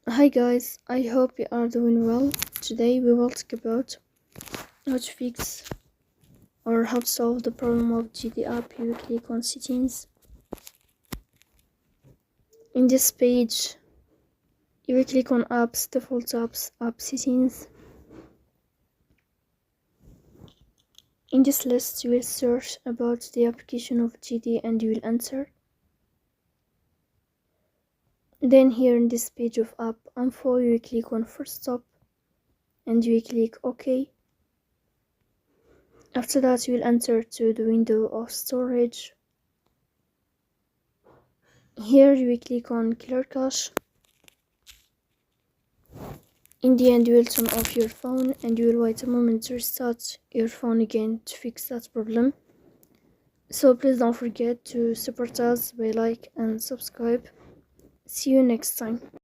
Hi guys, I hope you are doing well. Today we will talk about how to fix or how to solve the problem of GD app. You click on settings. In this page, you will click on apps, default apps, app settings. In this list, you will search about the application of GD and you will enter. Then here in this page of app info, you will click on first stop and you will click OK. After that, you will enter to the window of storage. Here you will click on clear cache. In the end, you will turn off your phone and you will wait a moment to restart your phone again to fix that problem. So please don't forget to support us by like and subscribe. See you next time.